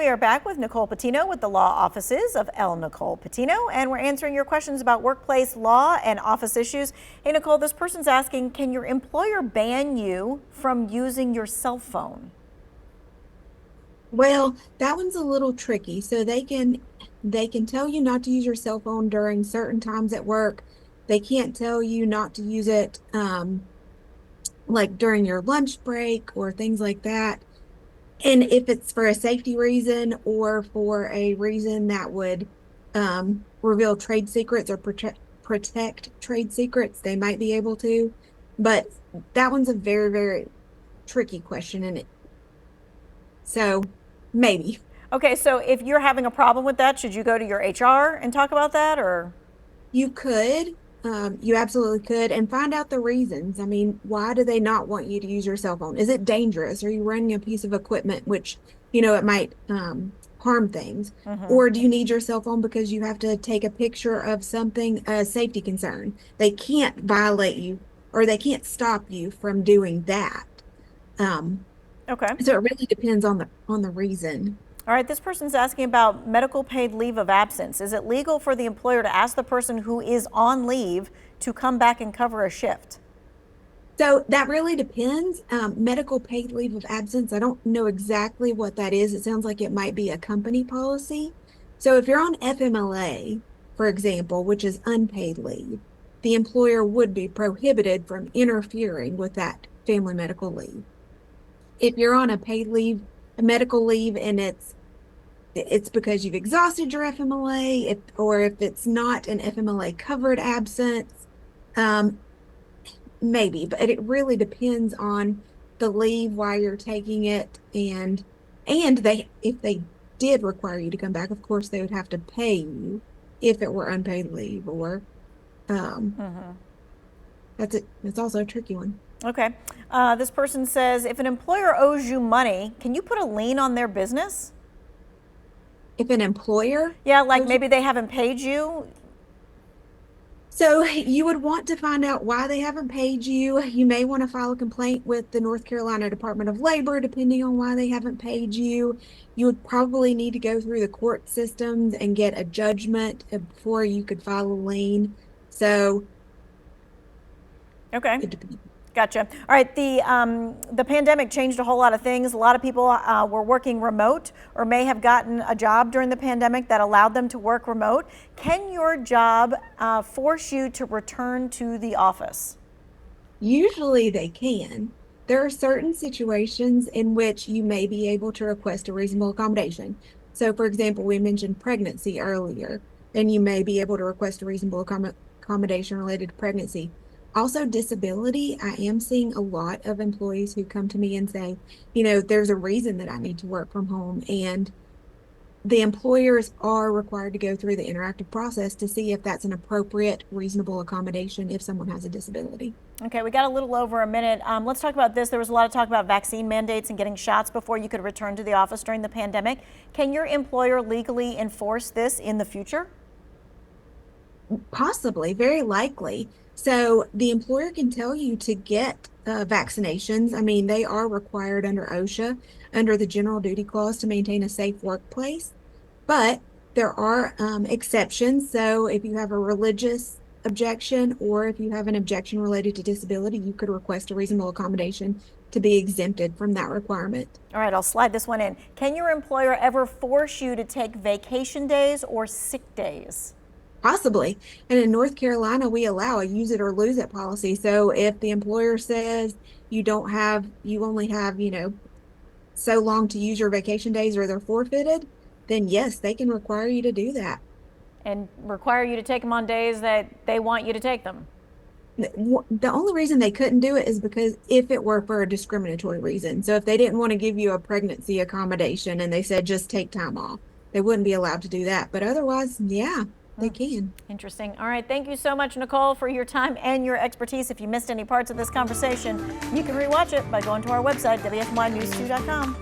We are back with Nicole Patino with the law offices of L. Nicole Patino, and we're answering your questions about workplace law and office issues. Hey, Nicole, this person's asking, can your employer ban you from using your cell phone? Well, that one's a little tricky. So they can tell you not to use your cell phone during certain times at work. They can't tell you not to use it like during your lunch break or things like that. And if it's for a safety reason or for a reason that would reveal trade secrets or protect trade secrets, they might be able to. But that one's a very, very tricky question, and so maybe. Okay, so if you're having a problem with that, should you go to your HR and talk about that, or? You could, you absolutely could, and find out the reasons. I mean, why do they not want you to use your cell phone? Is it dangerous? Are you running a piece of equipment which, it might harm things? Or do you need your cell phone because you have to take a picture of something, a safety concern? They can't violate you, or they can't stop you from doing that. Okay. So it really depends on the reason. All right, this person's asking about medical paid leave of absence. Is it legal for the employer to ask the person who is on leave to come back and cover a shift? So that really depends. Medical paid leave of absence, I don't know exactly what that is. It sounds like it might be a company policy. So if you're on FMLA, for example, which is unpaid leave, the employer would be prohibited from interfering with that family medical leave. If you're on a paid leave, a medical leave, and it's because you've exhausted your FMLA, or if it's not an FMLA covered absence, maybe, but it really depends on the leave, why you're taking it, and if they did require you to come back, of course they would have to pay you if it were unpaid leave, or that's it. It's also a tricky one. Okay. This person says, if an employer owes you money, can you put a lien on their business? If an employer, Yeah, like maybe they haven't paid you. so you would want to find out why they haven't paid you. You may want to file a complaint with the North Carolina Department of Labor, depending on why they haven't paid you. You would probably need to go through the court systems and get a judgment before you could file a lien. So Okay. it depends. Gotcha. All right. The pandemic changed a whole lot of things. A lot of people were working remote or may have gotten a job during the pandemic that allowed them to work remote. Can your job force you to return to the office? Usually they can. There are certain situations in which you may be able to request a reasonable accommodation. So, for example, we mentioned pregnancy earlier, and you may be able to request a reasonable accommodation related to pregnancy. Also, disability. I am seeing a lot of employees who come to me and say, there's a reason that I need to work from home. And the employers are required to go through the interactive process to see if that's an appropriate, reasonable accommodation if someone has a disability. Okay, we got a little over a minute. Let's talk about this. There was a lot of talk about vaccine mandates and getting shots before you could return to the office during the pandemic. Can your employer legally enforce this in the future? Possibly, very likely. So the employer can tell you to get vaccinations. I mean, they are required under OSHA, under the General Duty Clause, to maintain a safe workplace. But there are exceptions. So if you have a religious objection, or if you have an objection related to disability, you could request a reasonable accommodation to be exempted from that requirement. All right, I'll slide this one in. Can your employer ever force you to take vacation days or sick days? Possibly. And in North Carolina, we allow a use it or lose it policy. So if the employer says you only have, so long to use your vacation days or they're forfeited, then yes, they can require you to do that. And require you to take them on days that they want you to take them? The only reason they couldn't do it is because if it were for a discriminatory reason. So if they didn't want to give you a pregnancy accommodation and they said just take time off, they wouldn't be allowed to do that. But otherwise, yeah. They can. Interesting. All right. Thank you so much, Nicole, for your time and your expertise. If you missed any parts of this conversation, you can rewatch it by going to our website, WFMYnews2.com.